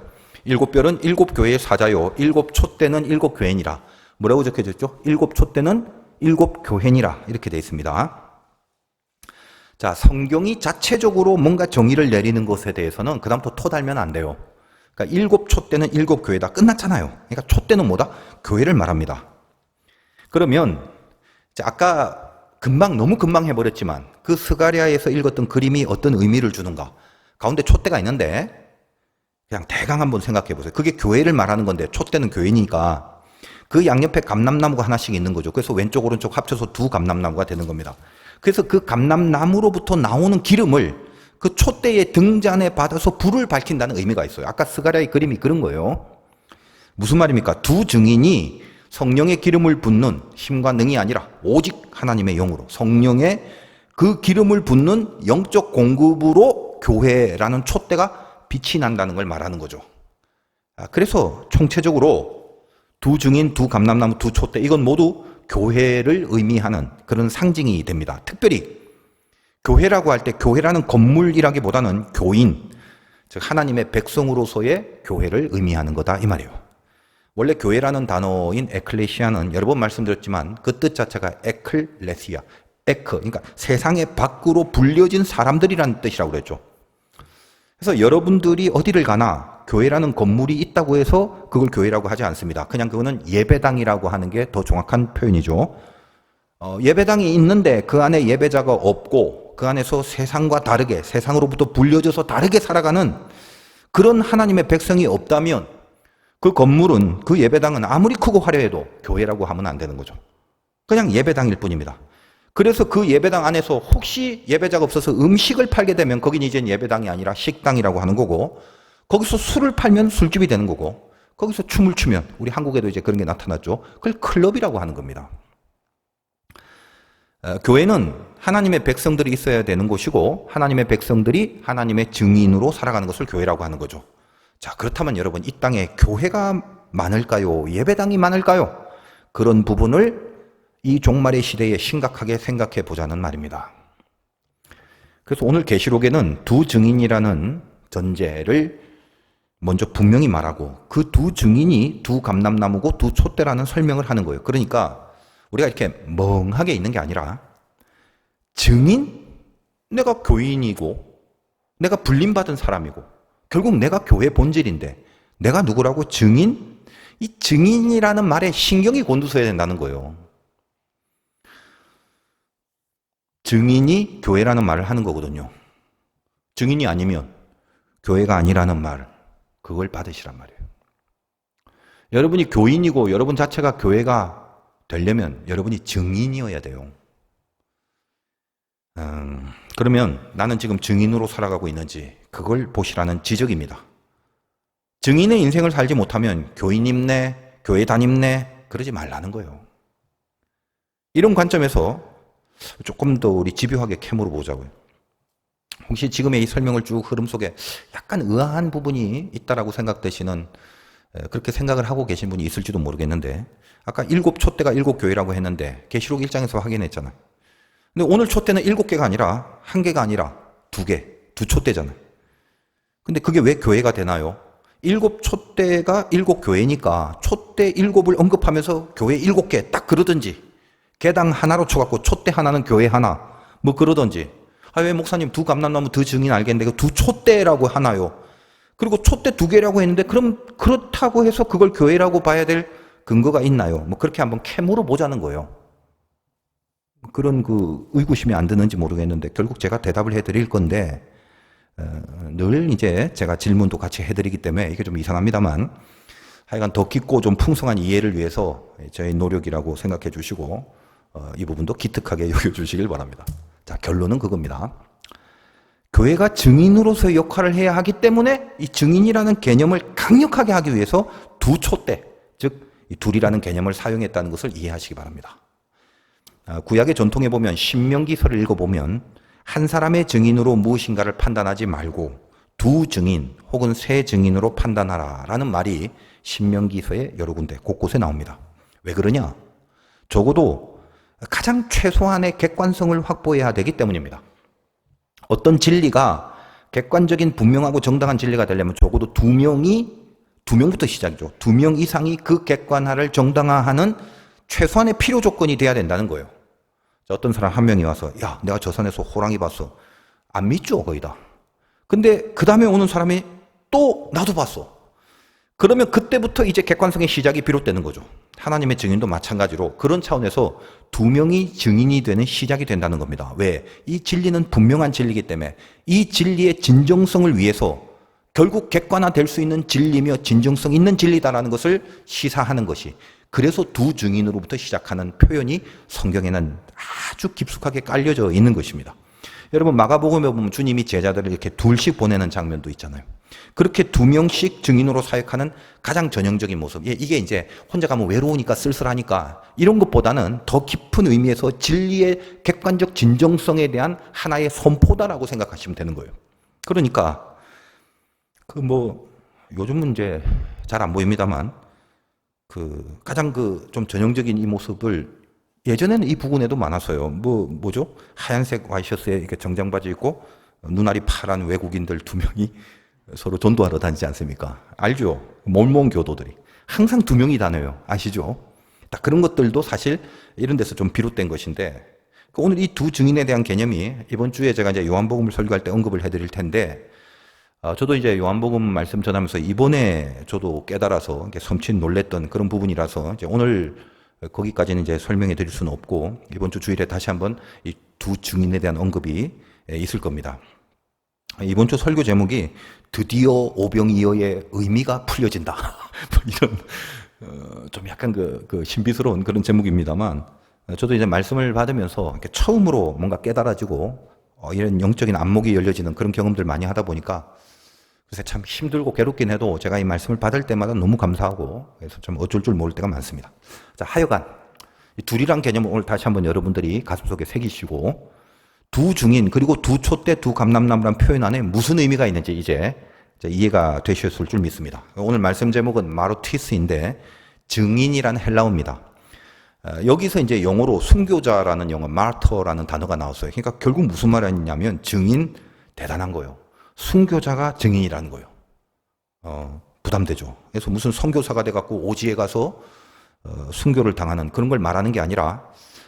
7별은 7 교회의 사자요 7 촛대는 7 교회니라. 뭐라고 적혀져 있죠? 7 촛대는 7 교회니라. 이렇게 되어 있습니다. 자, 성경이 자체적으로 뭔가 정의를 내리는 것에 대해서는 그다음부터 토 달면 안 돼요. 그러니까 7 촛대는 7 교회다. 끝났잖아요. 그러니까 촛대는 뭐다? 교회를 말합니다. 그러면 아까 너무 금방 해버렸지만 그 스가랴에서 읽었던 그림이 어떤 의미를 주는가? 가운데 촛대가 있는데 그냥 대강 한번 생각해 보세요. 그게 교회를 말하는 건데 촛대는 교회니까 그 양옆에 감람나무가 하나씩 있는 거죠. 그래서 왼쪽 오른쪽 합쳐서 두 감람나무가 되는 겁니다. 그래서 그 감람나무로부터 나오는 기름을 그 촛대의 등잔에 받아서 불을 밝힌다는 의미가 있어요. 아까 스가랴의 그림이 그런 거예요. 무슨 말입니까? 두 증인이 성령의 기름을 붓는 힘과 능이 아니라 오직 하나님의 영으로 성령의 그 기름을 붓는 영적 공급으로 교회라는 촛대가 빛이 난다는 걸 말하는 거죠. 그래서 총체적으로 두 증인, 두 감람나무, 두 촛대, 이건 모두 교회를 의미하는 그런 상징이 됩니다. 특별히 교회라고 할 때 교회라는 건물이라기보다는 교인, 즉 하나님의 백성으로서의 교회를 의미하는 거다 이 말이에요. 원래 교회라는 단어인 에클레시아는 여러 번 말씀드렸지만 그 뜻 자체가 에클레시아, 그러니까 세상의 밖으로 불려진 사람들이라는 뜻이라고 그랬죠. 그래서 여러분들이 어디를 가나 교회라는 건물이 있다고 해서 그걸 교회라고 하지 않습니다. 그냥 그거는 예배당이라고 하는 게 더 정확한 표현이죠. 예배당이 있는데 그 안에 예배자가 없고 그 안에서 세상과 다르게, 세상으로부터 불려져서 다르게 살아가는 그런 하나님의 백성이 없다면 그 건물은, 그 예배당은 아무리 크고 화려해도 교회라고 하면 안 되는 거죠. 그냥 예배당일 뿐입니다. 그래서 그 예배당 안에서 혹시 예배자가 없어서 음식을 팔게 되면 거긴 이제 예배당이 아니라 식당이라고 하는 거고, 거기서 술을 팔면 술집이 되는 거고, 거기서 춤을 추면, 우리 한국에도 이제 그런 게 나타났죠. 그걸 클럽이라고 하는 겁니다. 교회는 하나님의 백성들이 있어야 되는 곳이고 하나님의 백성들이 하나님의 증인으로 살아가는 것을 교회라고 하는 거죠. 자, 그렇다면 여러분, 이 땅에 교회가 많을까요? 예배당이 많을까요? 그런 부분을 이 종말의 시대에 심각하게 생각해 보자는 말입니다. 그래서 오늘 계시록에는 두 증인이라는 전제를 먼저 분명히 말하고 그 두 증인이 두 감람나무고 두 촛대라는 설명을 하는 거예요. 그러니까 우리가 이렇게 멍하게 있는 게 아니라 증인? 내가 교인이고 내가 불림받은 사람이고 결국 내가 교회 본질인데 내가 누구라고? 증인? 이 증인이라는 말에 신경이 곤두서야 된다는 거예요. 증인이 교회라는 말을 하는 거거든요. 증인이 아니면 교회가 아니라는 말, 그걸 받으시란 말이에요. 여러분이 교인이고 여러분 자체가 교회가 되려면 여러분이 증인이어야 돼요. 그러면 나는 지금 증인으로 살아가고 있는지 그걸 보시라는 지적입니다. 증인의 인생을 살지 못하면 교인임네, 교회 다님네 그러지 말라는 거예요. 이런 관점에서 조금 더 우리 집요하게 캐물어 보자고요. 혹시 지금의 이 설명을 쭉 흐름 속에 약간 의아한 부분이 있다라고 생각되시는, 그렇게 생각을 하고 계신 분이 있을지도 모르겠는데, 아까 7촛대가 7교회라고 했는데 계시록 1장에서 확인했잖아요. 근데 오늘 촛대는 7개가 아니라 1개가 아니라 2개, 2촛대잖아요. 근데 그게 왜 교회가 되나요? 7촛대가 7교회니까 촛대 7을 언급하면서 교회 7개 딱 그러든지, 개당 하나로 쳐갖고 촛대 하나는 교회 하나 뭐 그러든지, 왜 목사님 두 감람나무 두 증인 알겠는데 두 촛대라고 하나요? 그리고 촛대 2개라고 했는데 그럼 그렇다고 해서 그걸 교회라고 봐야 될 근거가 있나요? 뭐 그렇게 한번 캐물어 보자는 거예요. 그런 그 의구심이 안 드는지 모르겠는데 결국 제가 대답을 해드릴 건데, 늘 이제 제가 질문도 같이 해드리기 때문에 이게 좀 이상합니다만, 하여간 더 깊고 좀 풍성한 이해를 위해서 저희 노력이라고 생각해 주시고, 이 부분도 기특하게 여겨주시길 바랍니다. 자, 결론은 그겁니다. 교회가 증인으로서의 역할을 해야 하기 때문에 이 증인이라는 개념을 강력하게 하기 위해서 2촛대, 즉 이 둘이라는 개념을 사용했다는 것을 이해하시기 바랍니다. 구약의 전통에 보면 신명기서를 읽어보면 한 사람의 증인으로 무엇인가를 판단하지 말고 2 증인 혹은 3 증인으로 판단하라 라는 말이 신명기서의 여러 군데 곳곳에 나옵니다. 왜 그러냐? 적어도 가장 최소한의 객관성을 확보해야 되기 때문입니다. 어떤 진리가 객관적인 분명하고 정당한 진리가 되려면 적어도 2명부터 시작이죠. 2명 이상이 그 객관화를 정당화하는 최소한의 필요 조건이 돼야 된다는 거예요. 어떤 사람 한 명이 와서, 야, 내가 저 산에서 호랑이 봤어. 안 믿죠, 거의 다. 근데 그 다음에 오는 사람이 또 나도 봤어. 그러면 그때부터 이제 객관성의 시작이 비롯되는 거죠. 하나님의 증인도 마찬가지로 그런 차원에서 2명이 증인이 되는 시작이 된다는 겁니다. 왜? 이 진리는 분명한 진리이기 때문에 이 진리의 진정성을 위해서 결국 객관화될 수 있는 진리며 진정성 있는 진리다라는 것을 시사하는 것이, 그래서 2 증인으로부터 시작하는 표현이 성경에는 아주 깊숙하게 깔려져 있는 것입니다. 여러분, 마가복음에 보면 주님이 제자들을 이렇게 둘씩 보내는 장면도 있잖아요. 그렇게 2명씩 증인으로 사역하는 가장 전형적인 모습. 이게 이제 혼자 가면 외로우니까 쓸쓸하니까 이런 것보다는 더 깊은 의미에서 진리의 객관적 진정성에 대한 하나의 선포다라고 생각하시면 되는 거예요. 그러니까 요즘은 이제 잘 안 보입니다만 가장 좀 전형적인 이 모습을 예전에는 이 부근에도 많았어요. 뭐죠? 하얀색 와이셔츠에 이렇게 정장바지 입고 눈알이 파란 외국인들 2명이 서로 전도하러 다니지 않습니까? 알죠? 몰몬 교도들이. 항상 2명이 다녀요. 아시죠? 딱 그런 것들도 사실 이런 데서 좀 비롯된 것인데, 오늘 이 2 증인에 대한 개념이 이번 주에 제가 이제 요한복음을 설교할 때 언급을 해드릴 텐데, 저도 이제 요한복음 말씀 전하면서 이번에 저도 깨달아서 섬찟 놀랬던 그런 부분이라서 이제 오늘 거기까지는 이제 설명해 드릴 수는 없고, 이번 주 주일에 다시 한번 이 2 증인에 대한 언급이 있을 겁니다. 이번 주 설교 제목이 드디어 오병이어의 의미가 풀려진다. 이런 좀 약간 신비스러운 그런 제목입니다만, 저도 이제 말씀을 받으면서 처음으로 뭔가 깨달아지고 이런 영적인 안목이 열려지는 그런 경험들 많이 하다 보니까 그래서 참 힘들고 괴롭긴 해도 제가 이 말씀을 받을 때마다 너무 감사하고, 그래서 좀 어쩔 줄 모를 때가 많습니다. 자, 하여간 이 둘이란 개념을 오늘 다시 한번 여러분들이 가슴속에 새기시고, 2 증인 그리고 2 촛대 2 감람나무란 표현 안에 무슨 의미가 있는지 이제 이해가 되셨을 줄 믿습니다. 오늘 말씀 제목은 마르티스인데 증인이라는 헬라어입니다. 여기서 이제 영어로 순교자라는 영어 마르터라는 단어가 나왔어요. 그러니까 결국 무슨 말이냐면 증인, 대단한 거예요. 순교자가 증인이라는 거예요. 부담되죠. 그래서 무슨 선교사가 돼갖고 오지에 가서 순교를 당하는 그런 걸 말하는 게 아니라,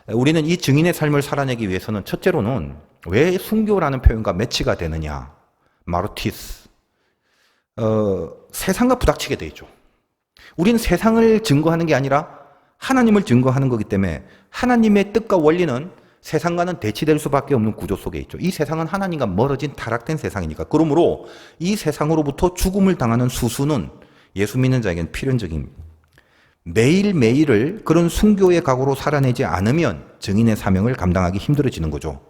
우리는 이 증인의 삶을 살아내기 위해서는 첫째로는 왜 순교라는 표현과 매치가 되느냐. 마르티스. 세상과 부닥치게 돼 있죠. 우리는 세상을 증거하는 게 아니라 하나님을 증거하는 거기 때문에 하나님의 뜻과 원리는 세상과는 대치될 수밖에 없는 구조 속에 있죠. 이 세상은 하나님과 멀어진 타락된 세상이니까. 그러므로 이 세상으로부터 죽음을 당하는 수수는 예수 믿는 자에게는 필연적입니다. 매일매일을 그런 순교의 각오로 살아내지 않으면 증인의 사명을 감당하기 힘들어지는 거죠.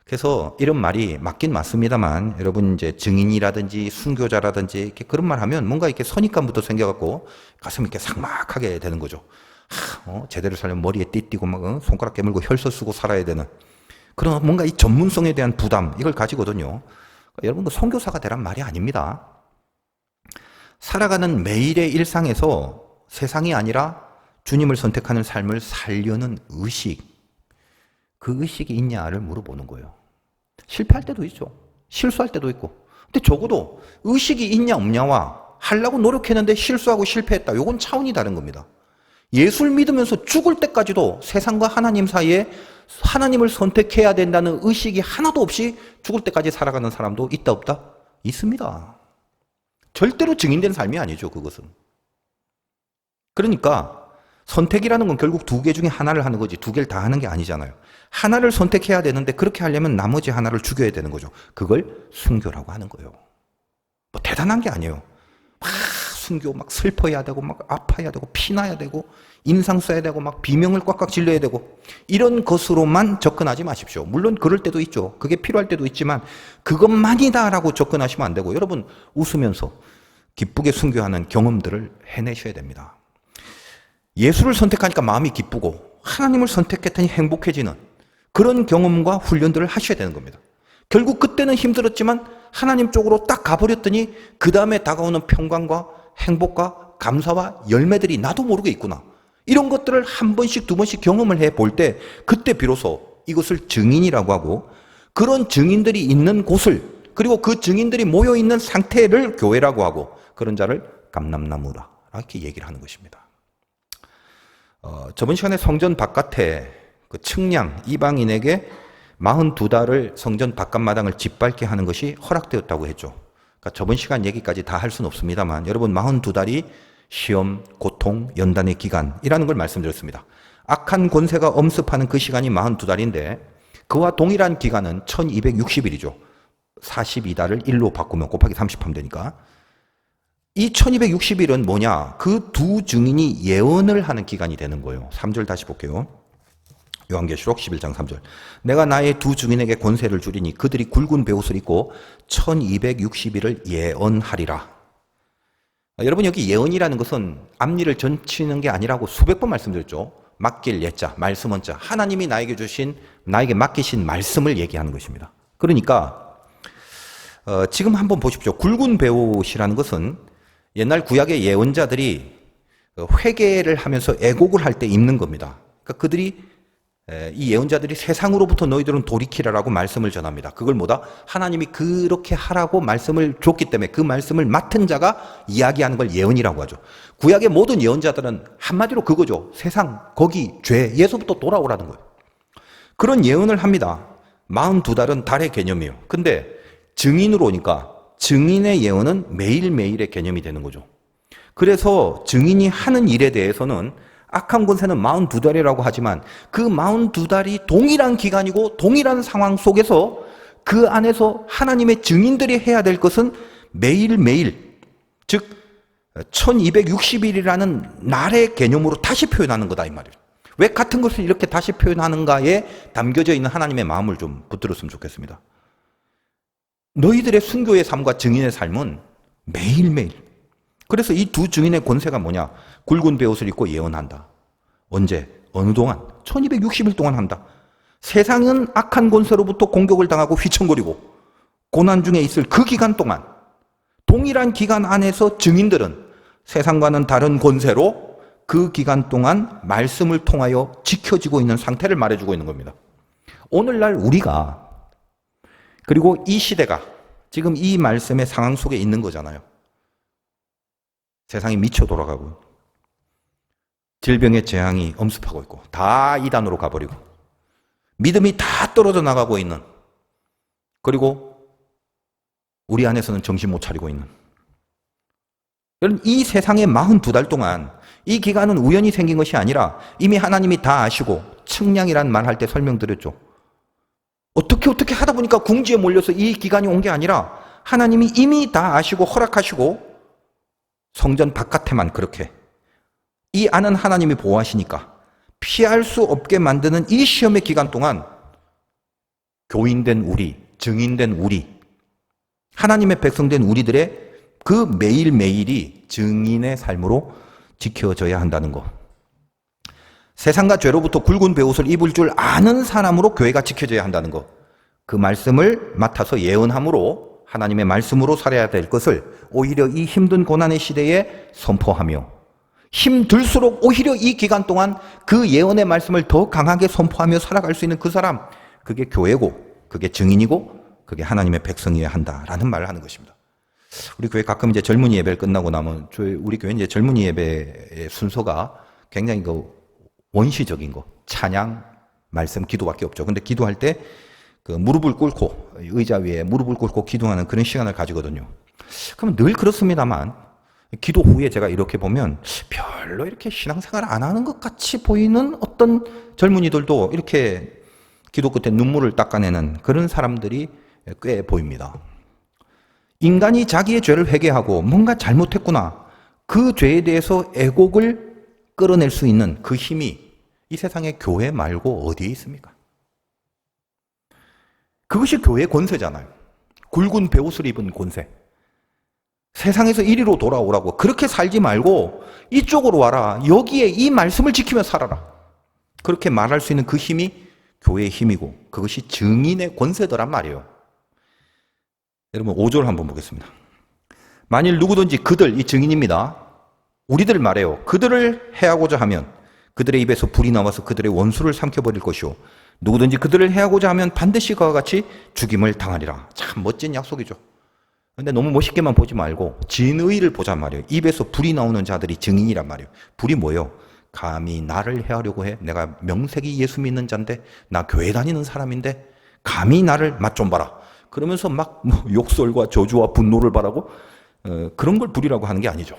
그래서 이런 말이 맞긴 맞습니다만, 여러분 이제 증인이라든지 순교자라든지 이렇게 그런 말 하면 뭔가 이렇게 선입감부터 생겨갖고 가슴이 이렇게 삭막하게 되는 거죠. 제대로 살려면 머리에 띠 띠고 막 손가락 깨물고 혈서 쓰고 살아야 되는 그런 뭔가 이 전문성에 대한 부담, 이걸 가지거든요. 여러분, 그 선교사가 되란 말이 아닙니다. 살아가는 매일의 일상에서 세상이 아니라 주님을 선택하는 삶을 살려는 의식, 그 의식이 있냐를 물어보는 거예요. 실패할 때도 있죠. 실수할 때도 있고. 근데 적어도 의식이 있냐 없냐와 하려고 노력했는데 실수하고 실패했다. 요건 차원이 다른 겁니다. 예수를 믿으면서 죽을 때까지도 세상과 하나님 사이에 하나님을 선택해야 된다는 의식이 하나도 없이 죽을 때까지 살아가는 사람도 있다 없다? 있습니다. 절대로 증인된 삶이 아니죠, 그것은. 그러니까 선택이라는 건 결국 두 개 중에 하나를 하는 거지 두 개를 다 하는 게 아니잖아요. 하나를 선택해야 되는데 그렇게 하려면 나머지 하나를 죽여야 되는 거죠. 그걸 순교라고 하는 거예요. 뭐 대단한 게 아니에요. 막 순교 막 슬퍼해야 되고 막 아파야 되고 피나야 되고 인상 써야 되고 막 비명을 꽉꽉 질러야 되고 이런 것으로만 접근하지 마십시오. 물론 그럴 때도 있죠. 그게 필요할 때도 있지만 그것만이다라고 접근하시면 안 되고 여러분 웃으면서 기쁘게 순교하는 경험들을 해내셔야 됩니다. 예수를 선택하니까 마음이 기쁘고 하나님을 선택했더니 행복해지는 그런 경험과 훈련들을 하셔야 되는 겁니다. 결국 그때는 힘들었지만 하나님 쪽으로 딱 가버렸더니 그 다음에 다가오는 평강과 행복과 감사와 열매들이 나도 모르게 있구나. 이런 것들을 한 번씩 두 번씩 경험을 해볼 때 그때 비로소 이것을 증인이라고 하고 그런 증인들이 있는 곳을 그리고 그 증인들이 모여있는 상태를 교회라고 하고 그런 자를 감람나무라 이렇게 얘기를 하는 것입니다. 저번 시간에 성전 바깥에 그 측량 이방인에게 42달을 성전 바깥마당을 짓밟게 하는 것이 허락되었다고 했죠. 그러니까 저번 시간 얘기까지 다 할 수는 없습니다만 여러분 42달이 시험, 고통, 연단의 기간이라는 걸 말씀드렸습니다. 악한 권세가 엄습하는 그 시간이 42달인데 그와 동일한 기간은 1260일이죠. 42달을 1로 바꾸면 곱하기 30하면 되니까 이 1260일은 뭐냐? 그 두 증인이 예언을 하는 기간이 되는 거예요. 3절 다시 볼게요. 요한계시록 11장 3절. 내가 나의 두 증인에게 권세를 주리니 그들이 굵은 베옷을 입고 1260일을 예언하리라. 여러분 여기 예언이라는 것은 앞니를 전치는 게 아니라고 수백 번 말씀드렸죠. 맡길 예자, 말씀 원자. 하나님이 나에게 맡기신 말씀을 얘기하는 것입니다. 그러니까 지금 한번 보십시오. 굵은 베옷이라는 것은 옛날 구약의 예언자들이 회개를 하면서 애곡을 할 때 입는 겁니다. 그러니까 이 예언자들이 세상으로부터 너희들은 돌이키라라고 말씀을 전합니다. 그걸 뭐다? 하나님이 그렇게 하라고 말씀을 줬기 때문에 그 말씀을 맡은 자가 이야기하는 걸 예언이라고 하죠. 구약의 모든 예언자들은 한마디로 그거죠. 세상, 거기, 죄, 예수부터 돌아오라는 거예요. 그런 예언을 합니다. 42달은 달의 개념이에요. 근데 증인으로 오니까 증인의 예언은 매일매일의 개념이 되는 거죠. 그래서 증인이 하는 일에 대해서는 악한 권세는 42달이라고 하지만 그 42달이 동일한 기간이고 동일한 상황 속에서 그 안에서 하나님의 증인들이 해야 될 것은 매일매일 즉 1260일이라는 날의 개념으로 다시 표현하는 거다 이 말이에요. 왜 같은 것을 이렇게 다시 표현하는가에 담겨져 있는 하나님의 마음을 좀 붙들었으면 좋겠습니다. 너희들의 순교의 삶과 증인의 삶은 매일매일. 그래서 이 두 증인의 권세가 뭐냐? 굵은 베옷을 입고 예언한다. 언제? 어느 동안? 1260일 동안 한다. 세상은 악한 권세로부터 공격을 당하고 휘청거리고 고난 중에 있을 그 기간 동안 동일한 기간 안에서 증인들은 세상과는 다른 권세로 그 기간 동안 말씀을 통하여 지켜지고 있는 상태를 말해주고 있는 겁니다. 오늘날 우리가 그리고 이 시대가 지금 이 말씀의 상황 속에 있는 거잖아요. 세상이 미쳐 돌아가고 질병의 재앙이 엄습하고 있고 다 이단으로 가버리고 믿음이 다 떨어져 나가고 있는 그리고 우리 안에서는 정신 못 차리고 있는 여러분 이 세상의 42달 동안 이 기간은 우연히 생긴 것이 아니라 이미 하나님이 다 아시고 측량이란 말 할 때 설명드렸죠. 어떻게 하다 보니까 궁지에 몰려서 이 기간이 온 게 아니라 하나님이 이미 다 아시고 허락하시고 성전 바깥에만 그렇게 이 안은 하나님이 보호하시니까 피할 수 없게 만드는 이 시험의 기간 동안 교인된 우리, 증인된 우리, 하나님의 백성된 우리들의 그 매일매일이 증인의 삶으로 지켜져야 한다는 것. 세상과 죄로부터 굵은 베옷을 입을 줄 아는 사람으로 교회가 지켜져야 한다는 것. 그 말씀을 맡아서 예언함으로 하나님의 말씀으로 살아야 될 것을 오히려 이 힘든 고난의 시대에 선포하며 힘들수록 오히려 이 기간 동안 그 예언의 말씀을 더 강하게 선포하며 살아갈 수 있는 그 사람, 그게 교회고 그게 증인이고 그게 하나님의 백성이어야 한다라는 말을 하는 것입니다. 우리 교회 가끔 이제 젊은이 예배를 끝나고 나면 우리 교회 이제 젊은이 예배의 순서가 굉장히 원시적인 거, 찬양, 말씀, 기도밖에 없죠. 근데 기도할 때 그 무릎을 꿇고 의자 위에 무릎을 꿇고 기도하는 그런 시간을 가지거든요. 그러면 늘 그렇습니다만 기도 후에 제가 이렇게 보면 별로 이렇게 신앙생활 안 하는 것 같이 보이는 어떤 젊은이들도 이렇게 기도 끝에 눈물을 닦아내는 그런 사람들이 꽤 보입니다. 인간이 자기의 죄를 회개하고 뭔가 잘못했구나, 그 죄에 대해서 애곡을 끌어낼 수 있는 그 힘이 이 세상에 교회 말고 어디에 있습니까? 그것이 교회의 권세잖아요. 굵은 베옷을 입은 권세. 세상에서 이리로 돌아오라고, 그렇게 살지 말고 이쪽으로 와라, 여기에 이 말씀을 지키며 살아라, 그렇게 말할 수 있는 그 힘이 교회의 힘이고 그것이 증인의 권세더란 말이에요. 여러분 5절 한번 보겠습니다. 만일 누구든지 그들, 이 증인입니다. 우리들 말해요. 그들을 해하고자 하면 그들의 입에서 불이 나와서 그들의 원수를 삼켜버릴 것이요, 누구든지 그들을 해하고자 하면 반드시 그와 같이 죽임을 당하리라. 참 멋진 약속이죠. 근데 너무 멋있게만 보지 말고 진의를 보자 말이에요. 입에서 불이 나오는 자들이 증인이란 말이에요. 불이 뭐예요? 감히 나를 해하려고 해? 내가 명색이 예수 믿는 자인데, 나 교회 다니는 사람인데 감히 나를 맛 좀 봐라, 그러면서 막 욕설과 저주와 분노를 바라고 그런 걸 불이라고 하는 게 아니죠.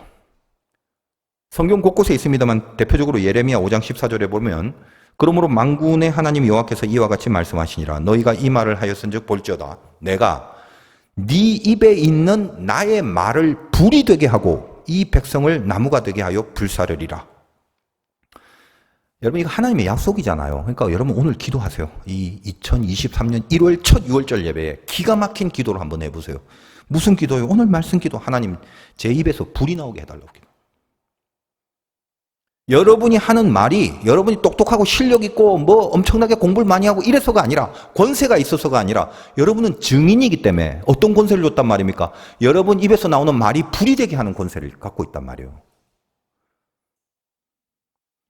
성경 곳곳에 있습니다만 대표적으로 예레미야 5장 14절에 보면 그러므로 만군의 하나님 여호와께서 이와 같이 말씀하시니라. 너희가 이 말을 하였은즉 볼지어다 내가 네 입에 있는 나의 말을 불이 되게 하고 이 백성을 나무가 되게 하여 불사르리라. 여러분 이거 하나님의 약속이잖아요. 그러니까 여러분 오늘 기도하세요. 이 2023년 1월 첫 6월절 예배에 기가 막힌 기도를 한번 해보세요. 무슨 기도예요? 오늘 말씀 기도. 하나님 제 입에서 불이 나오게 해달라고 기도. 여러분이 하는 말이 여러분이 똑똑하고 실력 있고 뭐 엄청나게 공부를 많이 하고 이래서가 아니라, 권세가 있어서가 아니라, 여러분은 증인이기 때문에. 어떤 권세를 줬단 말입니까? 여러분 입에서 나오는 말이 불이 되게 하는 권세를 갖고 있단 말이에요.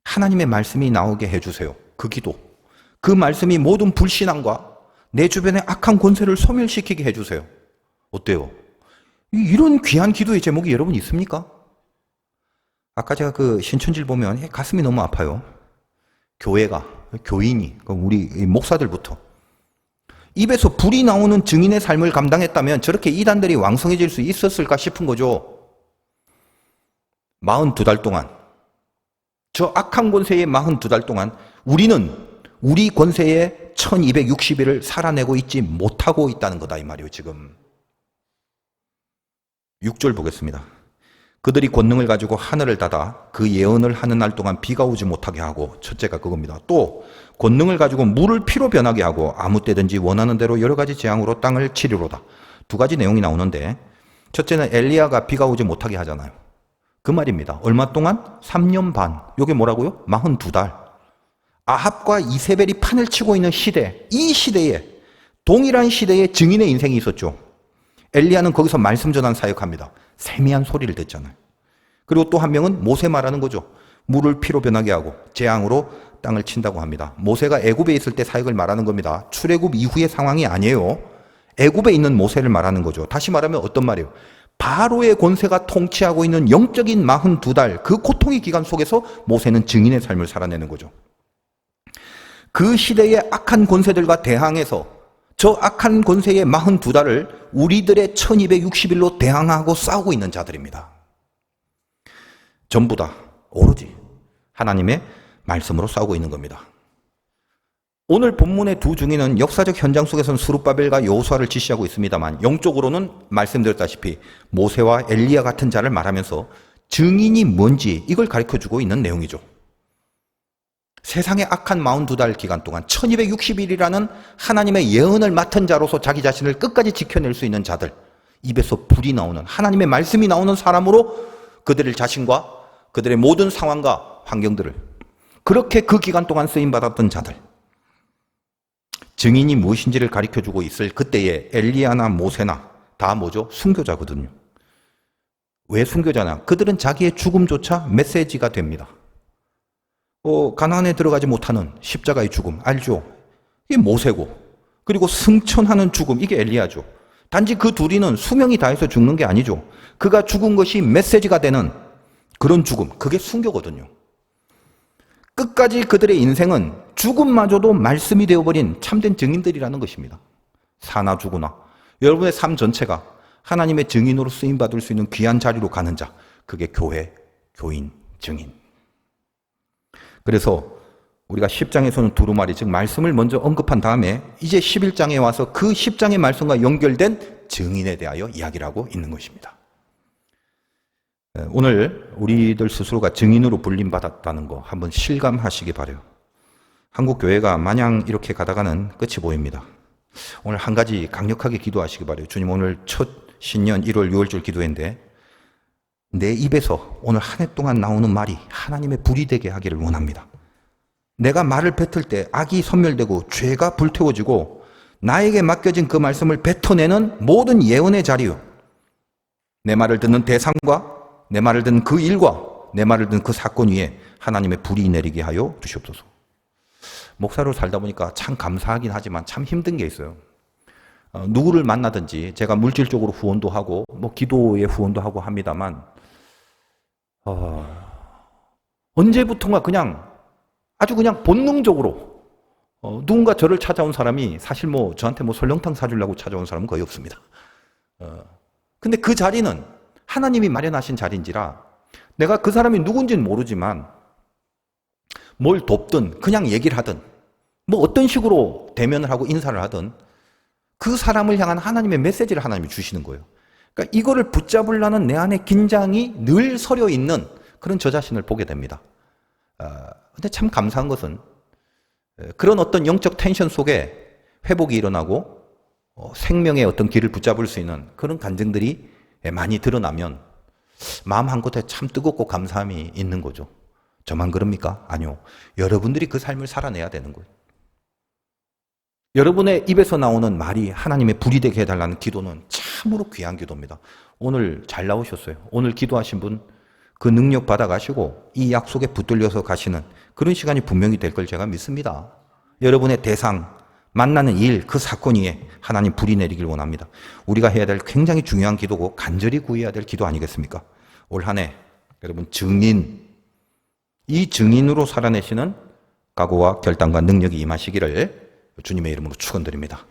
하나님의 말씀이 나오게 해주세요. 그 기도. 그 말씀이 모든 불신앙과 내 주변의 악한 권세를 소멸시키게 해주세요. 어때요? 이런 귀한 기도의 제목이 여러분 있습니까? 아까 제가 그 신천지를 보면 가슴이 너무 아파요. 교회가, 교인이, 우리 목사들부터 입에서 불이 나오는 증인의 삶을 감당했다면 저렇게 이단들이 왕성해질 수 있었을까 싶은 거죠. 42달 동안, 저 악한 권세의 42달 동안 우리는 우리 권세의 1260일을 살아내고 있지 못하고 있다는 거다 이 말이에요. 지금 6절 보겠습니다. 그들이 권능을 가지고 하늘을 닫아 그 예언을 하는 날 동안 비가 오지 못하게 하고, 첫째가 그겁니다. 또 권능을 가지고 물을 피로 변하게 하고 아무 때든지 원하는 대로 여러 가지 재앙으로 땅을 치리로다. 두 가지 내용이 나오는데, 첫째는 엘리야가 비가 오지 못하게 하잖아요. 그 말입니다. 얼마 동안? 3년 반. 이게 뭐라고요? 42달. 아합과 이세벨이 판을 치고 있는 시대, 이 시대에, 동일한 시대에 증인의 인생이 있었죠. 엘리야는 거기서 말씀 전한 사역합니다. 세미한 소리를 듣잖아요. 그리고 또 한 명은 모세 말하는 거죠. 물을 피로 변하게 하고 재앙으로 땅을 친다고 합니다. 모세가 애굽에 있을 때 사역을 말하는 겁니다. 출애굽 이후의 상황이 아니에요. 애굽에 있는 모세를 말하는 거죠. 다시 말하면 어떤 말이에요? 바로의 권세가 통치하고 있는 영적인 42달, 그 고통의 기간 속에서 모세는 증인의 삶을 살아내는 거죠. 그 시대의 악한 권세들과 대항해서 저 악한 권세의 42달을 우리들의 1260일로 대항하고 싸우고 있는 자들입니다. 전부 다 오로지 하나님의 말씀으로 싸우고 있는 겁니다. 오늘 본문의 두 증인은 역사적 현장 속에서는 스룹바벨과 여호수아를 지시하고 있습니다만, 영적으로는 말씀드렸다시피 모세와 엘리야 같은 자를 말하면서 증인이 뭔지 이걸 가르쳐주고 있는 내용이죠. 세상의 악한 42달 기간 동안 1260일이라는 하나님의 예언을 맡은 자로서 자기 자신을 끝까지 지켜낼 수 있는 자들, 입에서 불이 나오는 하나님의 말씀이 나오는 사람으로 그들의 자신과 그들의 모든 상황과 환경들을, 그렇게 그 기간 동안 쓰임받았던 자들, 증인이 무엇인지를 가르쳐주고 있을 그때의 엘리야나 모세나 다 뭐죠? 순교자거든요. 왜 순교자냐? 그들은 자기의 죽음조차 메시지가 됩니다. 가나안에 들어가지 못하는 십자가의 죽음 알죠? 이게 모세고, 그리고 승천하는 죽음, 이게 엘리야죠. 단지 그 둘이는 수명이 다해서 죽는 게 아니죠. 그가 죽은 것이 메시지가 되는 그런 죽음, 그게 순교거든요. 끝까지 그들의 인생은 죽음마저도 말씀이 되어버린 참된 증인들이라는 것입니다. 사나 죽으나 여러분의 삶 전체가 하나님의 증인으로 쓰임받을 수 있는 귀한 자리로 가는 자, 그게 교회, 교인, 증인. 그래서 우리가 10장에서는 두루마리, 즉 말씀을 먼저 언급한 다음에 이제 11장에 와서 그 10장의 말씀과 연결된 증인에 대하여 이야기를 하고 있는 것입니다. 오늘 우리들 스스로가 증인으로 불림받았다는 거 한번 실감하시기 바라요. 한국 교회가 마냥 이렇게 가다가는 끝이 보입니다. 오늘 한 가지 강력하게 기도하시기 바라요. 주님, 오늘 첫 신년 1월 6월절 기도회인데 내 입에서 오늘 한 해 동안 나오는 말이 하나님의 불이 되게 하기를 원합니다. 내가 말을 뱉을 때 악이 소멸되고 죄가 불태워지고 나에게 맡겨진 그 말씀을 뱉어내는 모든 예언의 자리요, 내 말을 듣는 대상과 내 말을 듣는 그 일과 내 말을 듣는 그 사건 위에 하나님의 불이 내리게 하여 주시옵소서. 목사로 살다 보니까 참 감사하긴 하지만 참 힘든 게 있어요. 누구를 만나든지 제가 물질적으로 후원도 하고 기도의 후원도 하고 합니다만 언제부턴가 아주 그냥 본능적으로 누군가 저를 찾아온 사람이 사실 저한테 설렁탕 사주려고 찾아온 사람은 거의 없습니다. 근데 그 자리는 하나님이 마련하신 자리인지라 내가 그 사람이 누군지는 모르지만 뭘 돕든 그냥 얘기를 하든 어떤 식으로 대면을 하고 인사를 하든 그 사람을 향한 하나님의 메시지를 하나님이 주시는 거예요. 그러니까 이거를 붙잡으려는 내 안의 긴장이 늘 서려 있는 그런 저 자신을 보게 됩니다. 근데 참 감사한 것은 그런 어떤 영적 텐션 속에 회복이 일어나고 생명의 어떤 길을 붙잡을 수 있는 그런 간증들이 많이 드러나면 마음 한곳에 참 뜨겁고 감사함이 있는 거죠. 저만 그럽니까? 아니요. 여러분들이 그 삶을 살아내야 되는 거예요. 여러분의 입에서 나오는 말이 하나님의 불이 되게 해달라는 기도는 참으로 귀한 기도입니다. 오늘 잘 나오셨어요. 오늘 기도하신 분 그 능력 받아가시고 이 약속에 붙들려서 가시는 그런 시간이 분명히 될 걸 제가 믿습니다. 여러분의 대상, 만나는 일, 그 사건 위에 하나님 불이 내리길 원합니다. 우리가 해야 될 굉장히 중요한 기도고 간절히 구해야 될 기도 아니겠습니까? 올 한 해 여러분 증인, 이 증인으로 살아내시는 각오와 결단과 능력이 임하시기를 주님의 이름으로 축원드립니다.